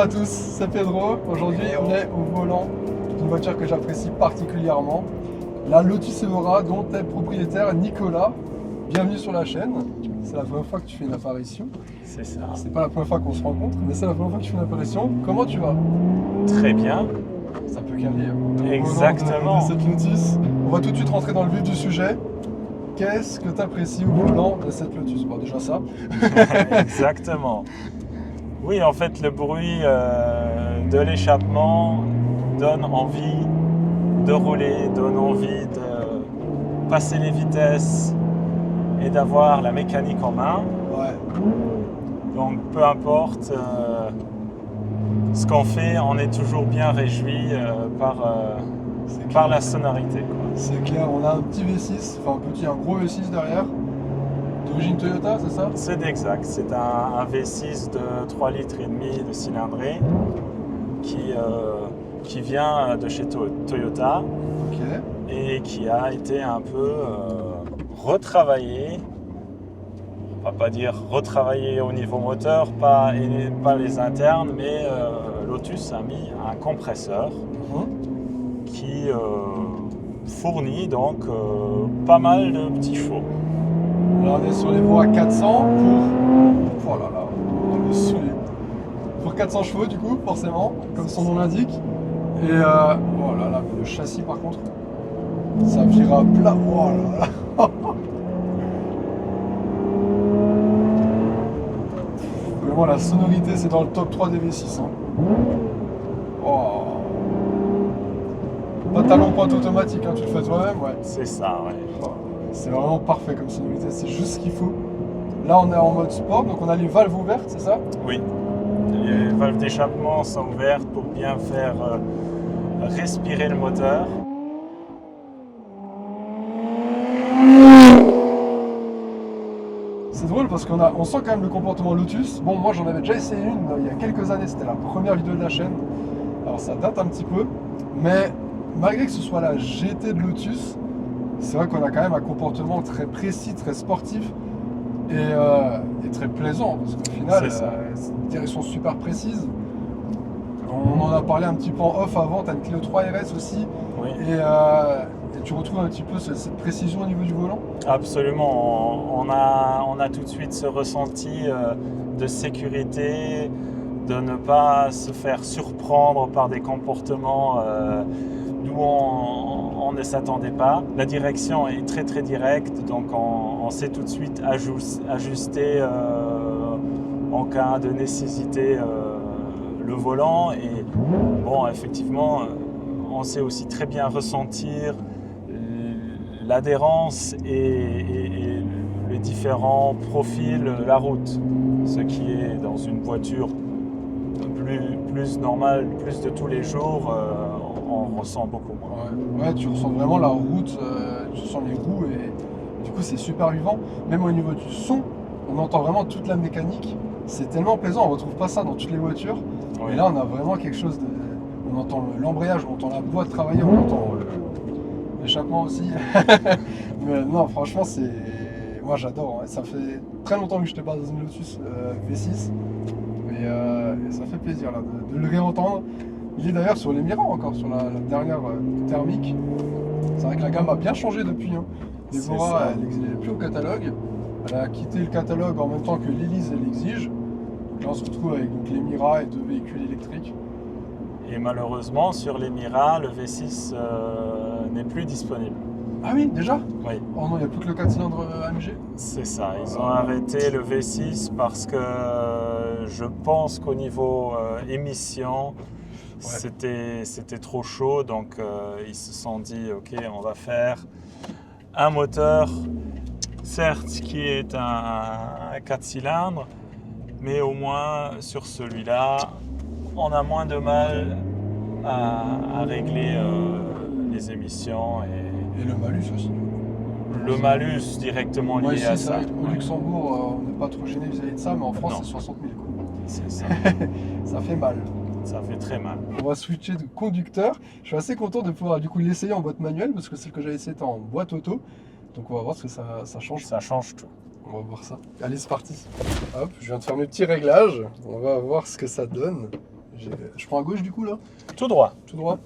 à tous, c'est Pedro. Aujourd'hui, on est au volant d'une voiture que j'apprécie particulièrement, la Lotus Evora, dont est propriétaire Nicolas. Bienvenue sur la chaîne. C'est la première fois que tu fais une apparition. C'est ça. C'est pas la première fois qu'on se rencontre, mais c'est la première fois que tu fais une apparition. Comment tu vas? Très bien. Ça peut caler. Exactement. De cette Lotus. On va tout de suite rentrer dans le vif du sujet. Qu'est-ce que tu apprécies au volant de cette Lotus? Bon, déjà ça. Exactement. Oui, en fait, le bruit de l'échappement donne envie de rouler, donne envie de passer les vitesses et d'avoir la mécanique en main. Ouais. Donc, peu importe ce qu'on fait, on est toujours bien réjoui par la sonorité. C'est clair, on a un petit V6, enfin un gros V6 derrière, d'origine Toyota, c'est ça? C'est exact, c'est un V6 de 3,5 litres de cylindrée qui vient de chez Toyota. Ok. Et qui a été un peu retravaillé. On va pas dire retravaillé au niveau moteur, pas les internes, mais Lotus a mis un compresseur qui fournit donc pas mal de petits chevaux. Là on est sur les voies 400 pour... Oh là là, on est saoulé. Pour 400 chevaux du coup, forcément, comme son nom l'indique. Et oh là là, le châssis par contre, ça vire à plat. Oh là là. Vraiment la sonorité, c'est dans le top 3 des V6. Hein. Oh. Pas talon pointe automatique, hein, tu le fais toi-même, ouais. C'est ça, ouais. Oh. C'est vraiment parfait comme sonorité, c'est juste ce qu'il faut. Là on est en mode sport, donc on a les valves ouvertes, c'est ça? Oui. Les valves d'échappement sont ouvertes pour bien faire respirer le moteur. C'est drôle parce on sent quand même le comportement Lotus. Bon, moi j'en avais déjà essayé une il y a quelques années, c'était la première vidéo de la chaîne. Alors ça date un petit peu, mais malgré que ce soit la GT de Lotus, c'est vrai qu'on a quand même un comportement très précis, très sportif et très plaisant parce qu'au final, c'est une direction super précise. On en a parlé un petit peu en off avant, tu as une Clio 3 RS aussi. Oui. Et tu retrouves un petit peu cette précision au niveau du volant? Absolument, on a tout de suite ce ressenti de sécurité, de ne pas se faire surprendre par des comportements d'où on ne s'attendait pas. La direction est très très directe, donc on sait tout de suite ajuster en cas de nécessité le volant. Et bon, effectivement, on sait aussi très bien ressentir l'adhérence et les différents profils de la route. Ce qui est dans une voiture plus normale, plus de tous les jours, on ressent beaucoup moins. Ouais, tu ressens vraiment la route, tu sens les roues et du coup c'est super vivant. Même au niveau du son, on entend vraiment toute la mécanique. C'est tellement plaisant, on ne retrouve pas ça dans toutes les voitures. Oui. Et là on a vraiment quelque chose de... On entend l'embrayage, on entend la boîte travailler, on entend l'échappement aussi. Mais non, franchement, moi j'adore. Hein. Ça fait très longtemps que je te parle dans une Lotus V6. Et ça fait plaisir là, de le réentendre. Il est d'ailleurs sur l'Emira encore, sur la dernière thermique. C'est vrai que la gamme a bien changé depuis. Hein. L'Evora, elle n'est plus au catalogue. Elle a quitté le catalogue en même temps que l'Elise l'exige. Donc là on se retrouve avec l'Emira et 2 véhicules électriques. Et malheureusement, sur l'Emira, le V6 n'est plus disponible. Ah oui, déjà? Oui. Oh non, il n'y a plus que le 4 cylindres AMG? C'est ça, ils ont arrêté le V6 parce que je pense qu'au niveau émission, c'était trop chaud. Donc ils se sont dit, ok, on va faire un moteur, certes qui est un 4 cylindres, mais au moins sur celui-là, on a moins de mal à régler les émissions et le malus aussi. Le malus directement lié à ça. Au Luxembourg, on n'est pas trop gêné vis-à-vis de ça, mais en France, Non. c'est 60 000 coups. C'est ça. Ça fait mal. Ça fait très mal. On va switcher de conducteur. Je suis assez content de pouvoir du coup l'essayer en boîte manuelle parce que celle que j'avais essayée était en boîte auto. Donc on va voir ce que ça change. Ça change tout. On va voir ça. Allez, c'est parti. Hop, je viens de faire mes petits réglages. On va voir ce que ça donne. Je prends à gauche du coup là, Tout droit. tout droit.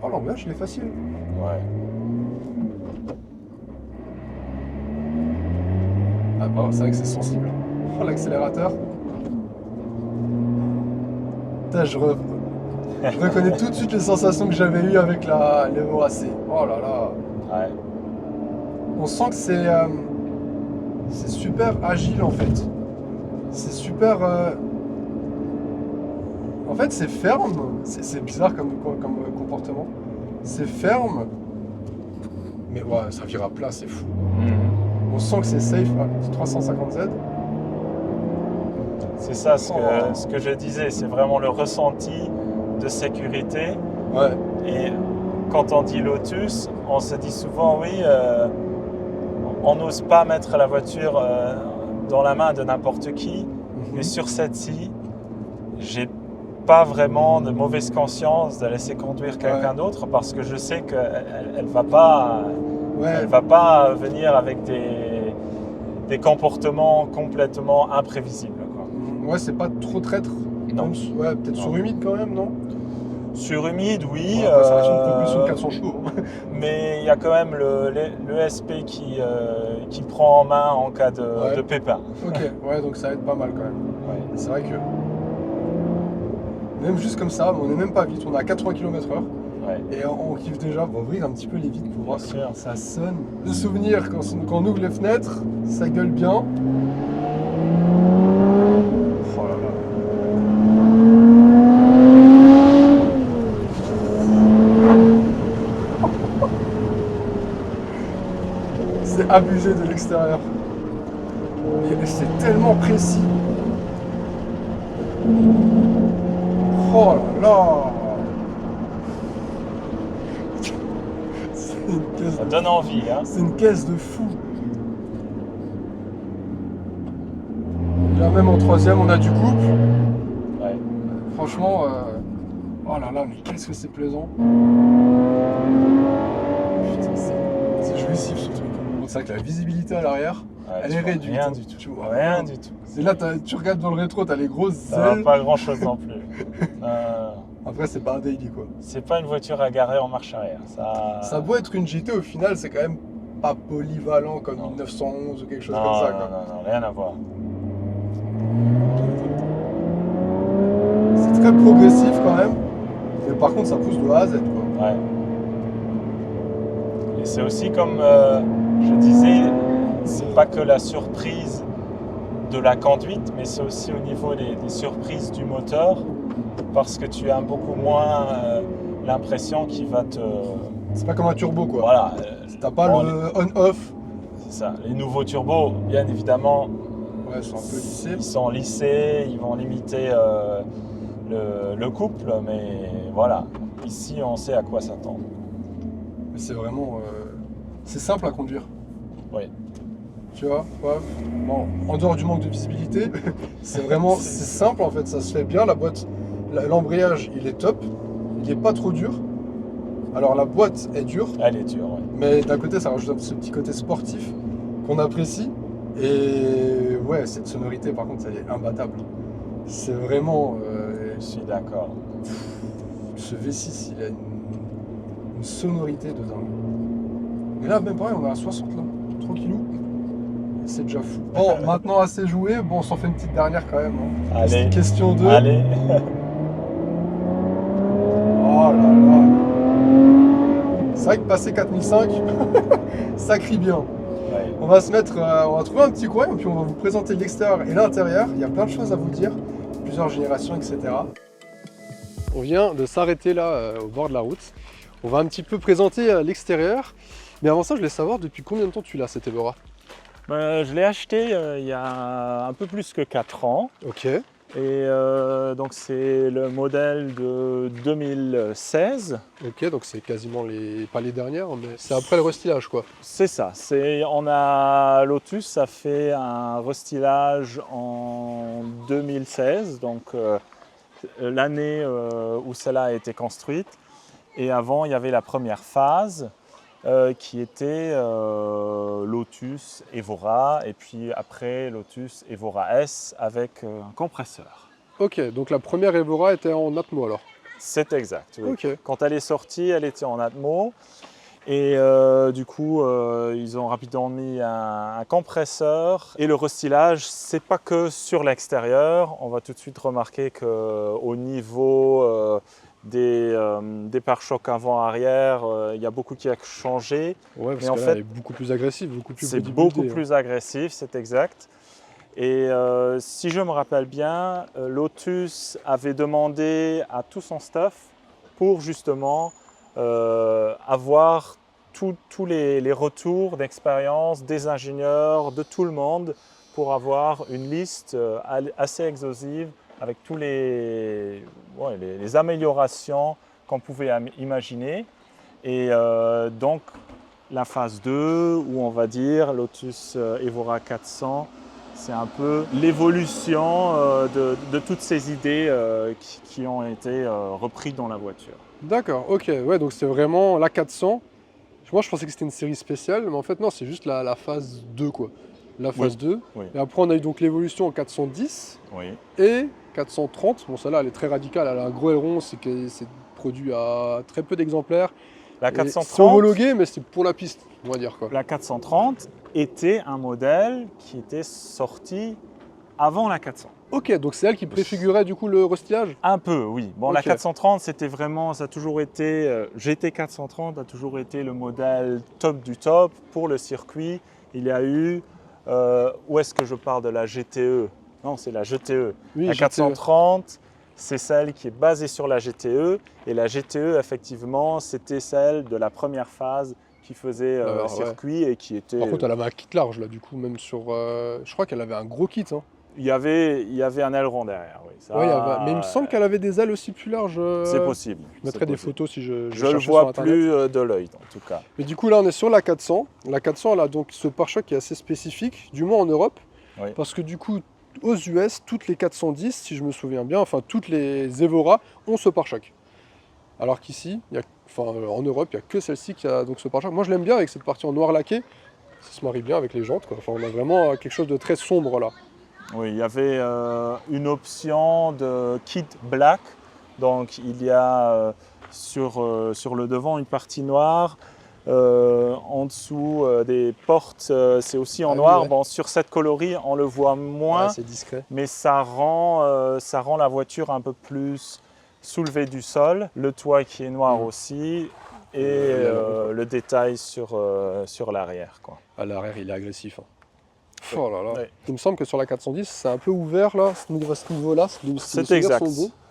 Oh l'embrayage il est facile. Ouais. Ah bah c'est vrai que c'est sensible. Oh l'accélérateur. Putain, je reconnais tout de suite les sensations que j'avais eues avec l'Evo AC. Oh là là. Ouais. On sent que c'est super agile en fait. C'est super. En fait, c'est ferme. C'est bizarre comme comportement. C'est ferme. Mais ouais, ça vire à plat, c'est fou. On sent que c'est safe. Ah, 350Z. C'est ça ce que je disais, c'est vraiment le ressenti de sécurité. Ouais. Et quand on dit Lotus, on se dit souvent, oui, on n'ose pas mettre la voiture dans la main de n'importe qui. Mais sur cette-ci, j'ai pas vraiment de mauvaise conscience de laisser conduire quelqu'un d'autre parce que je sais qu'elle va pas, elle va pas venir avec des comportements complètement imprévisibles, quoi. Ouais, c'est pas trop traître. Non. Ouais, peut-être sur humide quand même, non? Sur humide, oui. Ouais, après, ça reste une propulsion de 400 chevaux. Mais il y a quand même le SP qui prend en main en cas de pépin. Ok, ouais, donc ça aide pas mal quand même. Ouais. C'est vrai que même juste comme ça, on n'est même pas vite, on est à 80 km/h. Ouais. Et on kiffe déjà, on va ouvrir un petit peu les vitres pour voir si sûr. ça sonne. Le souvenir, quand on ouvre les fenêtres, ça gueule bien. Oh là là. C'est abusé de l'extérieur. Et c'est tellement précis. Oh là là. C'est une caisse Ça de donne envie, hein. C'est une caisse de fou. Là même en troisième on a du couple. Ouais. Franchement, oh là là, mais qu'est-ce que c'est plaisant. Putain, c'est jouissif ce truc. C'est vrai que la visibilité à l'arrière, Ouais, elle est réduite. Rien hein. du tout. Tu vois Rien du tout. Et là, tu regardes dans le rétro, t'as les grosses Ça ailes. va pas grand chose non plus. Après, c'est pas un daily quoi. C'est pas une voiture à garer en marche arrière. Ça a beau être une GT, au final, c'est quand même pas polyvalent comme Non. une 911 ou quelque chose Non, comme ça. non, Quoi. non, rien à voir. C'est très progressif quand même. Mais par contre, ça pousse de A à Z quoi. Ouais. Et c'est aussi comme je disais, c'est pas que la surprise de la conduite, mais c'est aussi au niveau des surprises du moteur, parce que tu as beaucoup moins l'impression qu'il va te... C'est pas comme un turbo quoi. Voilà. T'as pas bon, le on-off. C'est ça. Les nouveaux turbos, bien évidemment, Ouais, ils sont un peu lissés. ils sont lissés, ils vont limiter le couple, mais voilà. Ici, on sait à quoi s'attendre. Mais c'est vraiment. C'est simple à conduire. Oui. Tu vois, ouais. Bon, en dehors du manque de visibilité, c'est vraiment c'est simple en fait, ça se fait bien. La boîte, l'embrayage, il est top, il est pas trop dur. Alors la boîte est dure, Elle est dure, oui. mais d'un côté, ça rajoute ce petit côté sportif qu'on apprécie. Et ouais, cette sonorité, par contre, elle est imbattable. C'est vraiment. Je suis d'accord. Ce V6, il a une sonorité de dingue. Et là, même pareil, on est à 60 là, tranquillou. C'est déjà fou. Bon, maintenant assez joué. Bon, on s'en fait une petite dernière quand même. Hein. Allez. Question 2. Allez. Oh là là. C'est vrai que passer 4005, ça crie bien. Ouais. On va se mettre, on va trouver un petit coin et puis on va vous présenter l'extérieur et l'intérieur. Il y a plein de choses à vous dire, plusieurs générations, etc. On vient de s'arrêter là au bord de la route. On va un petit peu présenter l'extérieur. Mais avant ça, je voulais savoir depuis combien de temps tu l'as cette Evora? Je l'ai acheté il y a un peu plus que 4 ans. Ok. Et donc c'est le modèle de 2016. Ok, donc c'est quasiment pas les dernières, mais c'est après le restylage quoi. C'est ça. On a Lotus a fait un restylage en 2016, donc l'année où celle-là a été construite. Et avant, il y avait la première phase qui était Lotus Evora, et puis après Lotus Evora S avec un compresseur. Ok, donc la première Evora était en Atmo alors. C'est exact, oui. Ok. Quand elle est sortie, elle était en Atmo. Et du coup, ils ont rapidement mis un compresseur. Et le restylage, c'est pas que sur l'extérieur. On va tout de suite remarquer qu'au niveau des pare-chocs avant-arrière, il y a beaucoup qui a changé. Ouais, parce Mais en que là, fait, elle est beaucoup plus agressive, beaucoup plus c'est bodybuildée, beaucoup hein. plus agressif, c'est exact. Et si je me rappelle bien, Lotus avait demandé à tout son staff pour justement avoir tous les retours d'expérience des ingénieurs, de tout le monde, pour avoir une liste assez exhaustive avec tous les améliorations qu'on pouvait imaginer. Et donc la phase 2, où on va dire Lotus Evora 400, c'est un peu l'évolution de toutes ces idées qui ont été reprises dans la voiture. D'accord, ok. Ouais, donc c'est vraiment la 400. Moi, je pensais que c'était une série spéciale, mais en fait, non, c'est juste la phase 2, quoi. La phase 2. Oui. Et après, on a eu donc l'évolution en 410 Oui. et 430. Bon, celle-là, elle est très radicale. Elle a un gros aileron, c'est produit à très peu d'exemplaires. La Et c'est 430, homologué, mais c'est pour la piste, on va dire, quoi. la 430 était un modèle qui était sorti avant la 400. Ok, donc c'est elle qui préfigurait du coup le restylage. Un peu, oui. Bon, la Ok. 430, c'était vraiment, ça a toujours été, GT 430 a toujours été le modèle top du top pour le circuit. Il y a eu, où est-ce que je parle de la GTE? Non, c'est la GTE. Oui, La GTE. 430, c'est celle qui est basée sur la GTE. Et la GTE, effectivement, c'était celle de la première phase qui faisait Ouais. circuit et qui était... Par contre, elle avait un kit large là, du coup, même sur. Je crois qu'elle avait un gros kit, hein. il y avait un aileron derrière, oui. Ça, Ouais, mais il me semble qu'elle avait des ailes aussi plus larges. c'est possible. Je mettrai des photos si Je le cherchais sur vois Internet. plus de l'œil, en tout cas. Mais du coup, là, on est sur la 400. La 400, elle a donc ce pare-choc qui est assez spécifique, du moins en Europe. Oui. Parce que du coup, aux US, toutes les 410, si je me souviens bien, enfin toutes les Evora ont ce pare-choc. Alors qu'ici, en Europe, il n'y a que celle-ci qui a donc ce pare-choc. Moi, je l'aime bien avec cette partie en noir laqué. Ça se marie bien avec les jantes, quoi. Enfin, on a vraiment quelque chose de très sombre là. Oui, il y avait une option de kit black. Donc il y a sur le devant une partie noire. En dessous des portes, c'est aussi en Ah oui, noir. ouais. Bon, sur cette coloris, on le voit moins, Ouais, c'est discret. mais ça rend la voiture un peu plus soulevée du sol. Le toit qui est noir aussi, et le détail sur l'arrière, quoi. À l'arrière, il est agressif, hein. Oh là là. Ouais. Il me semble que sur la 410, c'est un peu ouvert là, à ce niveau-là. C'est exact.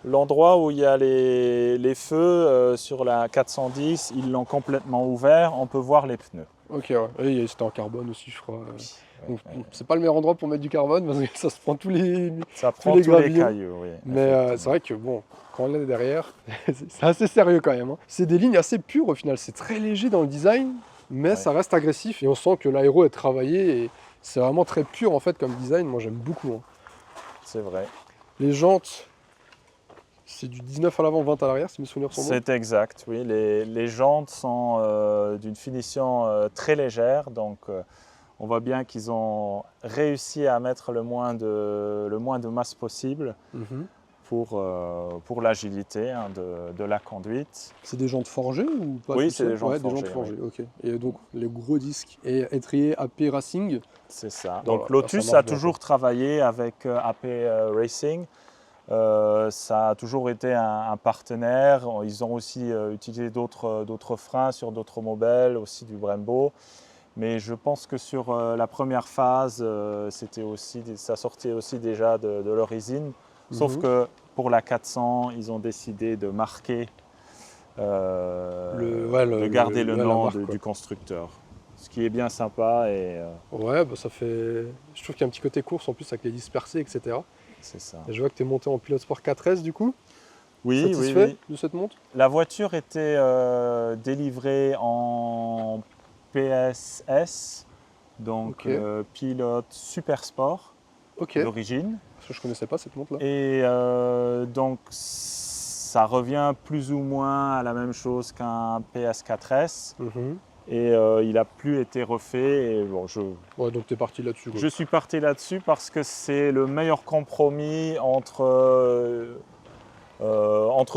L'endroit où il y a les feux sur la 410, ils l'ont complètement ouvert. On peut voir les pneus. Ok, ouais. Et c'était en carbone aussi, je crois. Donc, c'est pas le meilleur endroit pour mettre du carbone parce que ça se prend tous les. Ça prend les tous les gravillons. cailloux, oui. Mais c'est vrai que bon, quand on est derrière, c'est assez sérieux quand même, hein. C'est des lignes assez pures au final. C'est très léger dans le design, mais ça reste agressif et on sent que l'aéro est travaillé et c'est vraiment très pur en fait comme design. Moi j'aime beaucoup, hein. C'est vrai. Les jantes, c'est du 19 à l'avant, 20 à l'arrière, si mes souvenirs sont bons. C'est exact, oui. Les jantes sont d'une finition très légère, donc on voit bien qu'ils ont réussi à mettre le moins de masse possible Mhm. pour l'agilité de la conduite. C'est des jantes forgées ou pas? Oui, tout c'est seul des jantes Ouais, des jantes forgées, forgées, ok. Et donc les gros disques et étrier AP Racing. C'est ça. Voilà, Donc ça Lotus marche a bien, toujours travaillé avec AP Racing. Ça a toujours été un partenaire. Ils ont aussi utilisé d'autres freins sur d'autres modèles, aussi du Brembo. Mais je pense que sur la première phase, ça sortait aussi déjà de leur usine. Sauf Mhm. que pour la 400, ils ont décidé de marquer, de garder le la nom marque, quoi. du constructeur. Ce qui est bien sympa et Ouais, bah ça fait. Je trouve qu'il y a un petit côté course en plus avec les dispersés, etc. c'est ça. Et je vois que tu es monté en pilote sport 4S du coup. Oui, oui, Satisfait oui. de cette monte? La voiture était délivrée en PSS, donc Ok. pilote super sport Ok. d'origine. Parce que je connaissais pas cette monte là. Et donc ça revient plus ou moins à la même chose qu'un PS4S. Mhm. et il n'a plus été refait. Et bon, Ouais, donc tu es parti là-dessus. je suis parti là-dessus parce que c'est le meilleur compromis entre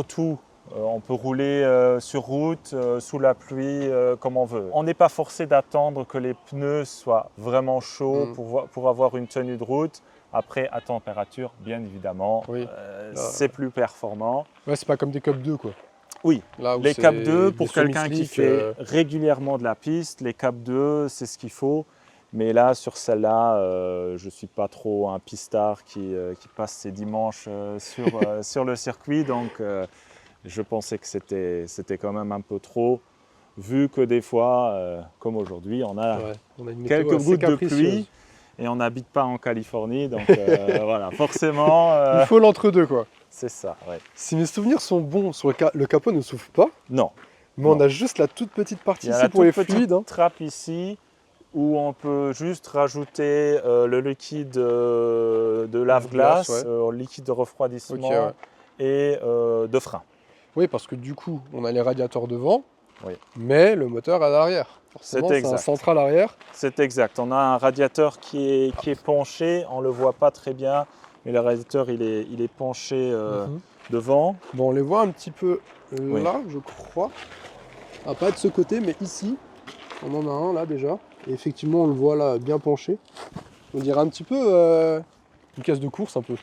tout. On peut rouler sur route, sous la pluie, comme on veut. On n'est pas forcé d'attendre que les pneus soient vraiment chauds pour avoir une tenue de route. Après, à température, bien évidemment, Oui. c'est plus performant. Ouais, c'est pas comme des Cup 2, quoi. Oui, Là où les c'est Cap 2, des pour quelqu'un qui semi-slicks, fait régulièrement de la piste, les Cap 2, c'est ce qu'il faut. Mais là, sur celle-là, je ne suis pas trop un pistard qui passe ses dimanches sur le circuit. Donc, je pensais que c'était quand même un peu trop, vu que des fois, comme aujourd'hui, on a on a une météo quelques assez gouttes de capricieuse. pluie et on n'habite pas en Californie. Donc, voilà, forcément, Il faut l'entre-deux, quoi. c'est ça. Ouais. Si mes souvenirs sont bons, sur le capot ne souffle pas, Non, mais Non. on a juste la toute petite partie il y a ici la pour les toute petite fluides. Hein. trappe ici, où on peut juste rajouter le liquide de lave-glace, ouais. liquide de refroidissement Ok, ouais. et de frein. Oui, parce que du coup, on a les radiateurs devant, Oui. mais le moteur à l'arrière. Forcément, C'est c'est un exact. central arrière. C'est exact. On a un radiateur qui est penché, on ne le voit pas très bien, mais le radiateur il est penché devant. Bon, on les voit un petit peu Oui. là, je crois. Ah, pas de ce côté, mais ici. On en a un là déjà. Et effectivement, on le voit là, bien penché. On dirait un petit peu une caisse de course, un peu.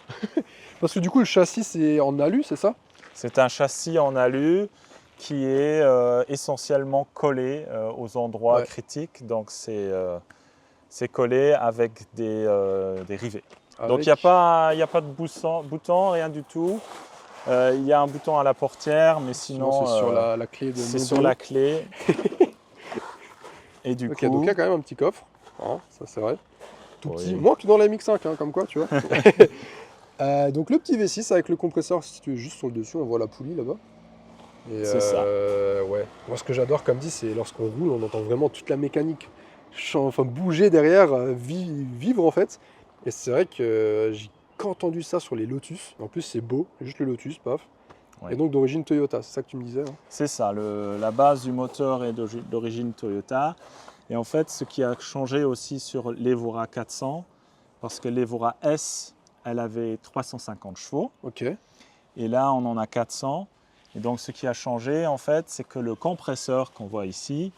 Parce que du coup, le châssis, c'est en alu, c'est ça? C'est un châssis en alu qui est essentiellement collé aux endroits critiques. Donc c'est collé avec des rivets. Donc il n'y a pas de bouton, rien du tout. Il y a un bouton à la portière, mais sinon c'est sur la clé de c'est Modo. sur la clé. Et du Ok, coup, donc il y a quand même un petit coffre. Hein, ça c'est vrai. Tout petit, Oui. moins que dans la MX-5, hein, comme quoi, tu vois. Donc le petit V6 avec le compresseur situé juste sur le dessus, on voit la poulie là-bas. Et C'est ça. Ouais. Moi, ce que j'adore, comme dit, c'est lorsqu'on roule, on entend vraiment toute la mécanique bouger derrière, vivre en fait. Et c'est vrai que j'ai qu'entendu ça sur les Lotus. En plus, c'est beau, juste le Lotus, paf. Ouais. Et donc d'origine Toyota, c'est ça que tu me disais. Hein. C'est ça, la base du moteur est d'origine Toyota. Et en fait, ce qui a changé aussi sur l'Evora 400, parce que l'Evora S, elle avait 350 chevaux. Ok. Et là, on en a 400. Et donc, ce qui a changé, en fait, c'est que le compresseur qu'on voit ici,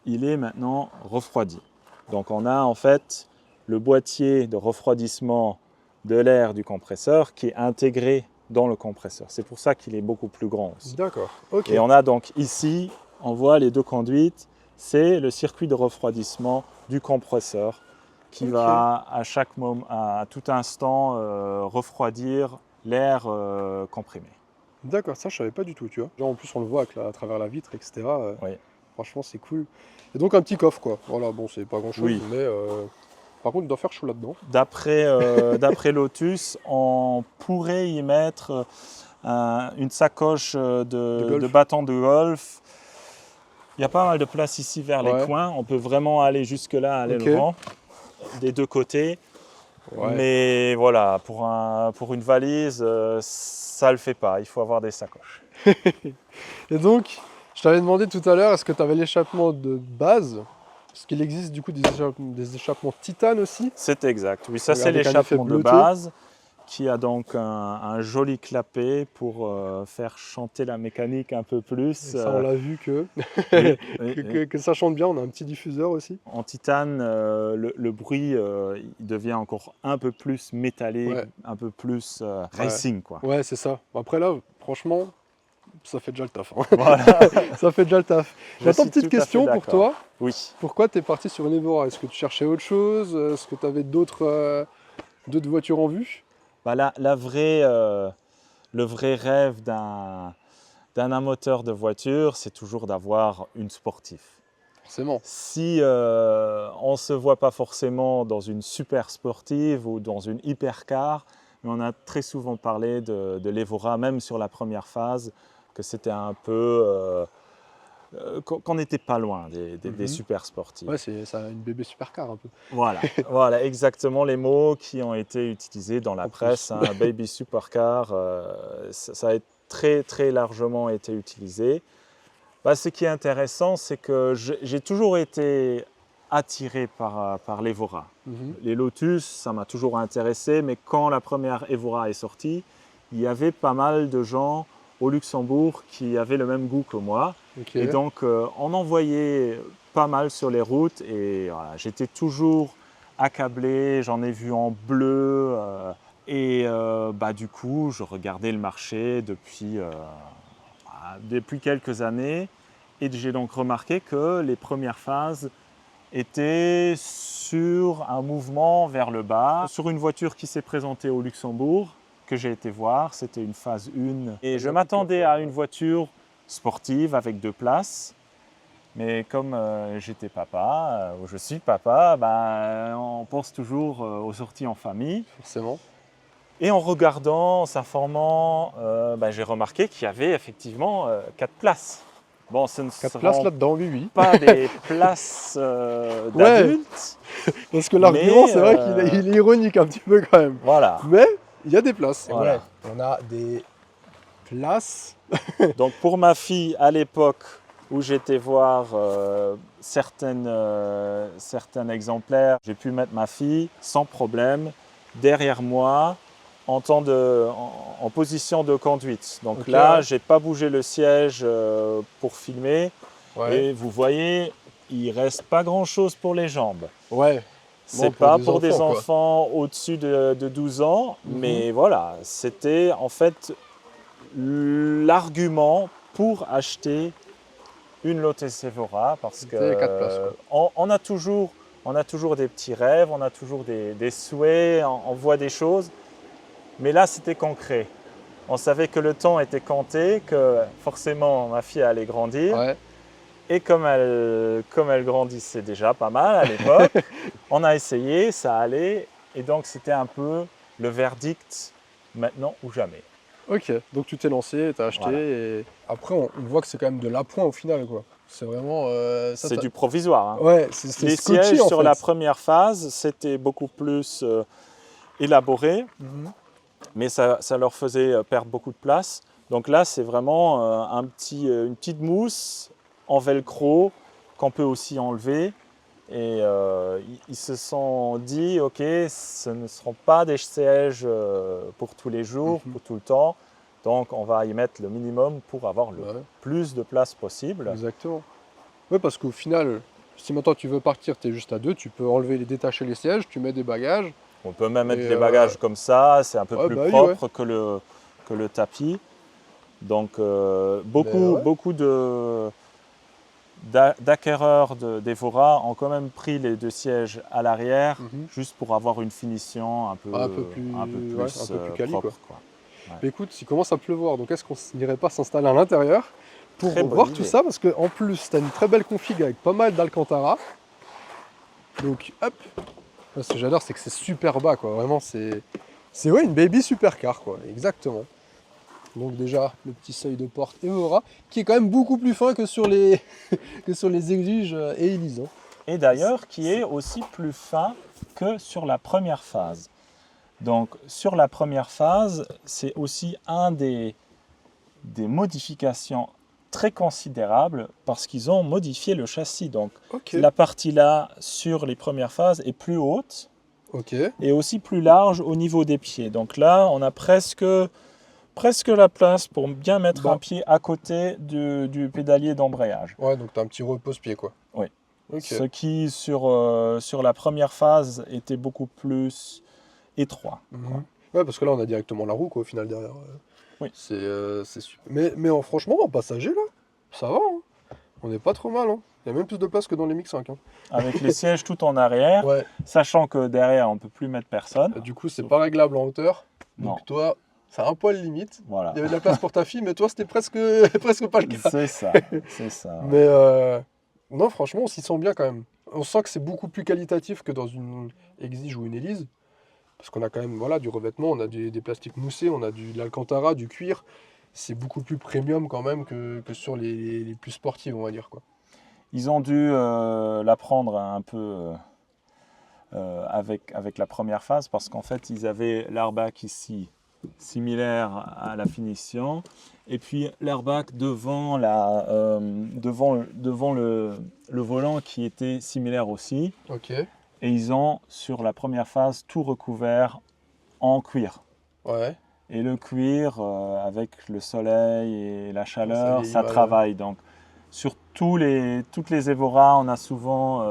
il est maintenant refroidi. Donc, on a en fait le boîtier de refroidissement de l'air du compresseur qui est intégré dans le compresseur. C'est pour ça qu'il est beaucoup plus grand aussi. D'accord. Ok. Et on a donc ici, on voit les deux conduites, c'est le circuit de refroidissement du compresseur qui va à chaque moment, à tout instant, refroidir l'air comprimé. D'accord, ça je savais pas du tout, tu vois. Genre, en plus on le voit à travers la vitre, etc. Oui. Franchement c'est cool. Et donc un petit coffre quoi. Voilà, bon c'est pas grand chose, Oui. mais par contre il doit faire chaud là-dedans. D'après Lotus, on pourrait y mettre une sacoche de bâton de golf. Il y a pas mal de place ici vers les coins. On peut vraiment aller jusque-là, aller loin, des deux côtés. Ouais. Mais voilà, pour une valise, ça ne le fait pas. Il faut avoir des sacoches. Et donc, je t'avais demandé tout à l'heure, est-ce que tu avais l'échappement de base? Est-ce qu'il existe du coup des échappements titane aussi? C'est exact. Oui, ça c'est l'échappement de base qui a donc un joli clapet pour faire chanter la mécanique un peu plus. Et ça, on l'a vu que... que ça chante bien. On a un petit diffuseur aussi. En titane, le bruit il devient encore un peu plus métallique, un peu plus racing. Quoi. Ouais, c'est ça. Après là, franchement, ça fait déjà le taf. Hein. Voilà. Ça fait déjà le taf. J'attends une petite question pour toi. Oui. Pourquoi tu es parti sur une Evora? Est-ce que tu cherchais autre chose? Est-ce que tu avais d'autres voitures en vue? Bah le vrai rêve d'un amateur de voiture, c'est toujours d'avoir une sportive. Forcément. Si on ne se voit pas forcément dans une super sportive ou dans une hypercar, mais on a très souvent parlé de l'Evora, même sur la première phase, que c'était un peu... qu'on n'était pas loin des super sportives. Ouais, c'est une bébé supercar un peu. Voilà, exactement les mots qui ont été utilisés dans la presse. Hein, baby supercar, ça a très très largement été utilisé. Bah, ce qui est intéressant, c'est que j'ai toujours été attiré par l'Evora. Les Lotus, ça m'a toujours intéressé, mais quand la première Evora est sortie, il y avait pas mal de gens au Luxembourg qui avaient le même goût que moi. Okay. Et donc, on en voyait pas mal sur les routes et voilà, j'étais toujours accablé, j'en ai vu en bleu. Du coup, je regardais le marché depuis quelques années et j'ai donc remarqué que les premières phases étaient sur un mouvement vers le bas, sur une voiture qui s'est présentée au Luxembourg, que j'ai été voir, c'était une phase 1. Et je m'attendais à une voiture sportive avec 2 places, mais comme j'étais papa, ou je suis papa, on pense toujours aux sorties en famille. Forcément. Et en regardant, en s'informant, j'ai remarqué qu'il y avait effectivement 4 places. Bon, ce ne 4 places là-dedans, oui. pas des places d'adultes. Parce que l'argument, c'est vrai mais, qu'il est ironique un petit peu quand même. Voilà. Mais il y a des places. Voilà. Ouais, on a des places. Donc pour ma fille, à l'époque où j'étais voir certains exemplaires, j'ai pu mettre ma fille sans problème derrière moi en position de conduite. Donc Okay, là, ouais. j'ai pas bougé le siège pour filmer. Ouais. Et vous voyez, il reste pas grand-chose pour les jambes. Ouais. C'est Bon, pas des pour des enfants, quoi. enfants au-dessus de 12 ans, mais voilà, c'était en fait l'argument pour acheter une Lotus Evora parce C'était 4 places, quoi. on a toujours des petits rêves, on a toujours des souhaits, on voit des choses, mais là c'était concret. On savait que le temps était compté, que forcément ma fille allait grandir. Ouais. Et comme elle grandissait déjà pas mal à l'époque, on a essayé, ça allait. Et donc c'était un peu le verdict maintenant ou jamais. Ok, donc tu t'es lancé, t'as acheté. Voilà. Et après, on voit que c'est quand même de l'appoint au final, quoi. C'est vraiment. C'est du provisoire. Hein. Ouais, c'est Les scotché, sièges en sur fait. la première phase, c'était beaucoup plus élaboré, mais ça leur faisait perdre beaucoup de place. Donc là, c'est vraiment une petite mousse en velcro qu'on peut aussi enlever. Et ils se sont dit, ok, ce ne seront pas des sièges pour tous les jours, pour tout le temps. Donc on va y mettre le minimum pour avoir le plus de place possible. Exactement. Oui, parce qu'au final, si maintenant tu veux partir, tu es juste à 2, tu peux détacher les sièges, tu mets des bagages. On peut même mettre les bagages comme ça, c'est un peu plus propre que le tapis. Donc beaucoup d'acquéreurs d'Evora ont quand même pris les 2 sièges à l'arrière, juste pour avoir une finition un peu plus quali, propre. Quoi. Ouais. Mais écoute, il commence à pleuvoir, donc est-ce qu'on n'irait pas s'installer à l'intérieur pour voir tout ça? Parce qu'en plus, tu as une très belle config avec pas mal d'Alcantara. Donc hop, ce que j'adore, c'est que c'est super bas, quoi. Vraiment, c'est une baby supercar, quoi. Exactement. Donc déjà, le petit seuil de porte Evora, qui est quand même beaucoup plus fin que sur les, que sur les Exige et Elise. Et d'ailleurs, qui est aussi plus fin que sur la première phase. Donc sur la première phase, c'est aussi un des modifications très considérables parce qu'ils ont modifié le châssis. Donc la partie là, sur les premières phases, est plus haute et aussi plus large au niveau des pieds. Donc là, on a presque la place pour bien mettre un pied à côté du pédalier d'embrayage. Ouais, donc tu as un petit repose-pied, quoi. Oui. Ce qui, sur la première phase, était beaucoup plus étroit. Ouais, parce que là, on a directement la roue, quoi, au final, derrière. Oui. C'est super. Mais franchement, en passager, là, ça va. Hein. On n'est pas trop mal. Hein. Il y a même plus de place que dans les MX-5. Hein. Avec les sièges tout en arrière, sachant que derrière, on ne peut plus mettre personne. Du coup, c'est pas réglable en hauteur. Donc toi... C'est un poil limite. Voilà. Il y avait de la place pour ta fille, mais toi, c'était presque pas le cas. C'est ça, c'est ça. Mais non, franchement, on s'y sent bien quand même. On sent que c'est beaucoup plus qualitatif que dans une Exige ou une Elise. Parce qu'on a quand même du revêtement, on a des plastiques moussés, on a de l'Alcantara, du cuir. C'est beaucoup plus premium quand même que sur les plus sportives, on va dire, quoi. Ils ont dû l'apprendre un peu avec la première phase parce qu'en fait, ils avaient l'airbag ici similaire à la finition. Et puis l'airbag devant, devant le volant qui était similaire aussi. Ok. Et ils ont, sur la première phase, tout recouvert en cuir. Ouais. Et le cuir, avec le soleil et la chaleur, vieillit ça mal, travaille. Donc, sur toutes les Evora, on a souvent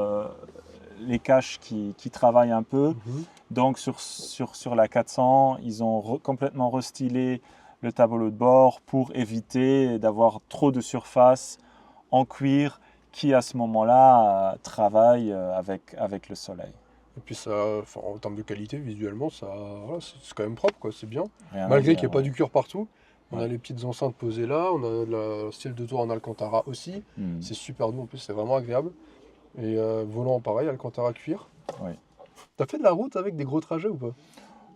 les caches qui travaillent un peu. Donc, sur la 400, ils ont complètement restylé le tableau de bord pour éviter d'avoir trop de surface en cuir qui, à ce moment-là, travaille avec le soleil. Et puis ça, enfin, en termes de qualité, visuellement, ça, voilà, c'est quand même propre, quoi, c'est bien. Rien à Malgré qu'il dire, n'y ait pas ouais. du cuir partout. On a Ouais. les petites enceintes posées là, on a le style de tour en Alcantara aussi. Hmm. C'est super doux en plus, c'est vraiment agréable. Et volant pareil, Alcantara cuir. Oui. T'as fait de la route avec des gros trajets ou pas?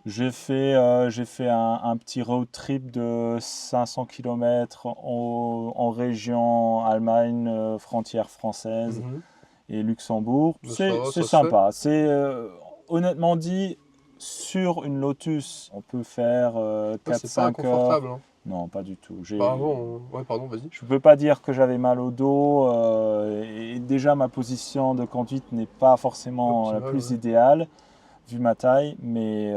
J'ai fait un petit road trip de 500 km en région Allemagne, frontière française et Luxembourg. Mais ça va, C'est ça se fait. sympa. C'est honnêtement dit, sur une Lotus, on peut faire Ouais, c'est pas 4-5 heures. inconfortable, hein. Non, pas du tout. Bah avant, ouais, pardon, vas-y. Je ne peux pas dire que j'avais mal au dos. Et déjà, ma position de conduite n'est pas forcément la Optimal, plus ouais. idéale, vu ma taille. Mais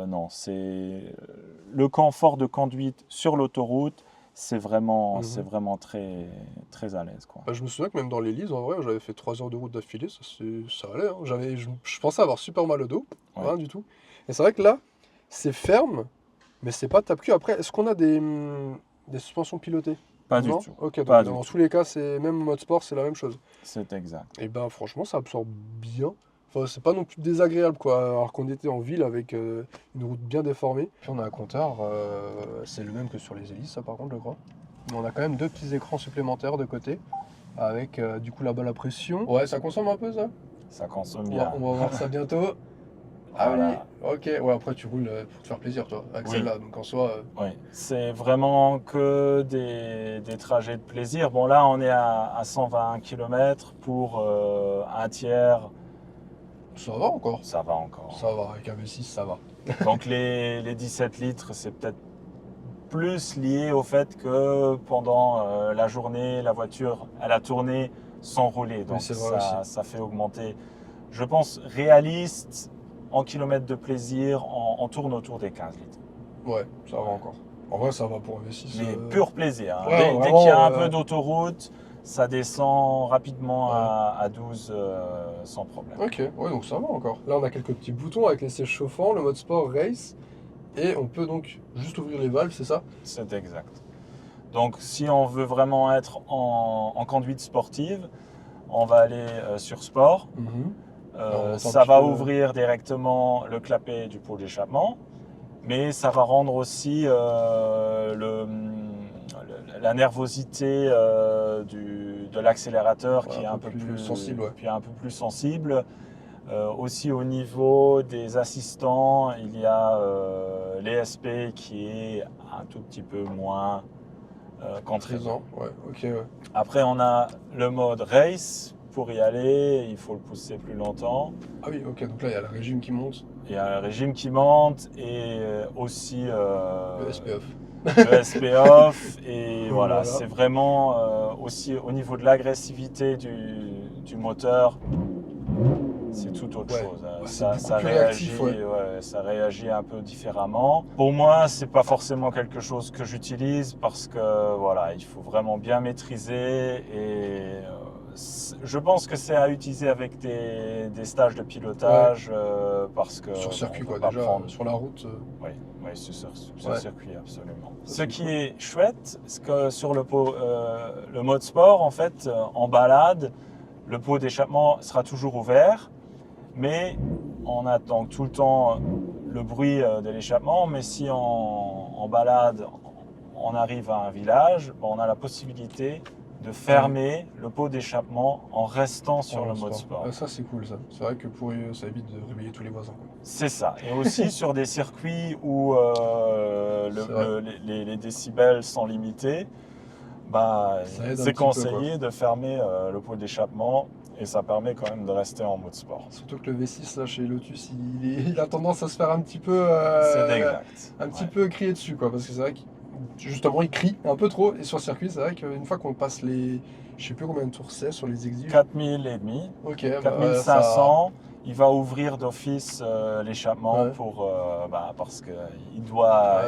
non, le confort de conduite sur l'autoroute, c'est vraiment très, très à l'aise, quoi. Bah, je me souviens que même dans l'Élysée, en vrai, j'avais fait 3 heures de route d'affilée, ça allait, hein. Je pensais avoir super mal au dos, Ouais. rien du tout. Et c'est vrai que là, c'est ferme, mais c'est pas tape-cul. Après, est-ce qu'on a des suspensions pilotées? Pas du Non? tout. Ok, donc Pas du dans tout. tous les cas, même en mode sport, c'est la même chose. C'est exact. Et ben franchement, ça absorbe bien. Enfin, c'est pas non plus désagréable, quoi, alors qu'on était en ville avec une route bien déformée. Puis on a un compteur, c'est le même que sur les hélices, ça par contre, je crois. Mais on a quand même 2 petits écrans supplémentaires de côté, avec du coup là-bas la pression. Ouais, ça consomme un peu ça? Ça consomme On va, bien. on va voir ça bientôt. Ah Voilà. oui, ok. Ouais, après tu roules pour te faire plaisir, toi, avec Oui. celle-là. Donc en soi, Oui, c'est vraiment que des trajets de plaisir. Bon, là, on est à 120 km pour un tiers, ça va encore. ça va encore. Ça va, avec un V6, ça va. Donc, les 17 litres, c'est peut-être plus lié au fait que pendant la journée, la voiture, elle a tourné sans rouler. Donc, c'est vrai aussi. ça fait augmenter. Je pense réaliste, en kilomètres de plaisir, on tourne autour des 15 litres. Ouais, ça va encore. En vrai, ça va pour un V6. Mais pur plaisir, hein. Ouais, Dès vraiment, qu'il y a un peu d'autoroute, ça descend rapidement Ouais. à 12 sans problème. Ok, ouais, donc ça va encore. Là, on a quelques petits boutons avec les sièges chauffants, le mode sport race, et on peut donc juste ouvrir les valves, c'est ça? C'est exact. Donc si on veut vraiment être en conduite sportive, on va aller sur sport. On entend Ça un petit va peu- ouvrir directement le clapet du pôle d'échappement, mais ça va rendre aussi la nervosité de l'accélérateur Ouais, qui est un peu plus sensible, ouais. qui est un peu plus sensible. Aussi au niveau des assistants, il y a l'ESP qui est un tout petit peu moins contraignant. Ouais, ok, ouais. Après, on a le mode race. Pour y aller, il faut le pousser plus longtemps. Ah oui, ok, donc là, il y a le régime qui monte, Il y a le régime qui monte et aussi le SPF. le SP off. Et voilà, Voilà. c'est vraiment aussi au niveau de l'agressivité du moteur, c'est tout autre Ouais, chose, hein. ouais, c'est Ça, beaucoup ça plus réagit, réactif, ouais. ça réagit un peu différemment. Pour moi, c'est pas forcément quelque chose que j'utilise parce que voilà, il faut vraiment bien maîtriser et je pense que c'est à utiliser avec des stages de pilotage parce que Sur circuit, on quoi, peut pas déjà, prendre. sur la route. Oui, sur Ouais. circuit, absolument. Ça, Ce c'est qui cool. est chouette, c'est que sur le mode sport, en fait, en balade, le pot d'échappement sera toujours ouvert, mais on attend tout le temps le bruit de l'échappement. Mais si en balade, on arrive à un village, on a la possibilité de fermer le pot d'échappement en restant sur le mode sport. Ah, ça, c'est cool, ça. C'est vrai que ça évite de réveiller tous les voisins, quoi. C'est ça. Et aussi sur des circuits où C'est vrai. les décibels sont limités, bah, Ça aide un c'est petit peu, conseillé de fermer le pot d'échappement et ça permet quand même de rester en mode sport. Surtout que le V6 là, chez Lotus, il a tendance à se faire un petit peu, C'est exact. un petit peu crier dessus, quoi, parce que c'est vrai que justement il crie un peu trop, et sur circuit, c'est vrai qu'une fois qu'on passe les, je sais plus combien de tours c'est sur les exiges. 4000 et demi, Ok, 4500. Il va ouvrir d'office l'échappement Ouais. pour, parce qu'il doit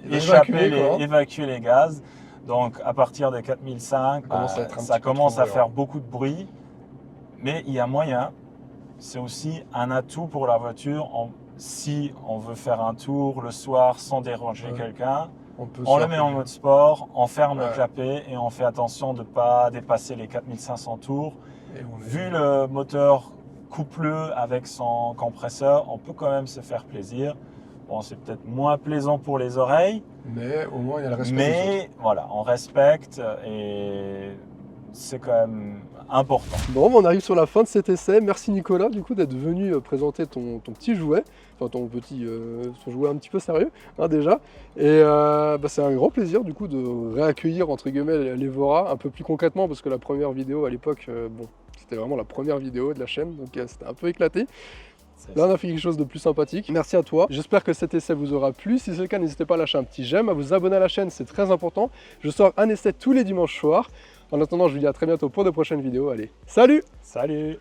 Il va échapper, évacuer, quoi. évacuer les gaz. Donc à partir des 4005, commence à être un ça petit peu commence trop à bruyant. faire beaucoup de bruit. Mais il y a moyen. C'est aussi un atout pour la voiture. Si on veut faire un tour le soir sans déranger Ouais. quelqu'un, peut on se le faire met en mode sport, on ferme le Ouais. clapet et on fait attention de ne pas dépasser les 4500 tours. Et on est- Vu le moteur coupleux avec son compresseur, on peut quand même se faire plaisir. Bon, c'est peut-être moins plaisant pour les oreilles, Mais au moins il y a le respect des autres. mais voilà, on respecte et c'est quand même important. Bon, on arrive sur la fin de cet essai. Merci Nicolas du coup d'être venu présenter ton petit jouet, enfin ton jouet un petit peu sérieux déjà. Et c'est un grand plaisir du coup de réaccueillir entre guillemets l'Evora un peu plus concrètement, parce que la première vidéo à l'époque, c'était vraiment la première vidéo de la chaîne, donc c'était un peu éclaté. Là, on a fait quelque chose de plus sympathique. Merci à toi. J'espère que cet essai vous aura plu. Si c'est le cas, n'hésitez pas à lâcher un petit j'aime, à vous abonner à la chaîne, c'est très important. Je sors un essai tous les dimanches soirs. En attendant, je vous dis à très bientôt pour de prochaines vidéos. Allez, salut! Salut!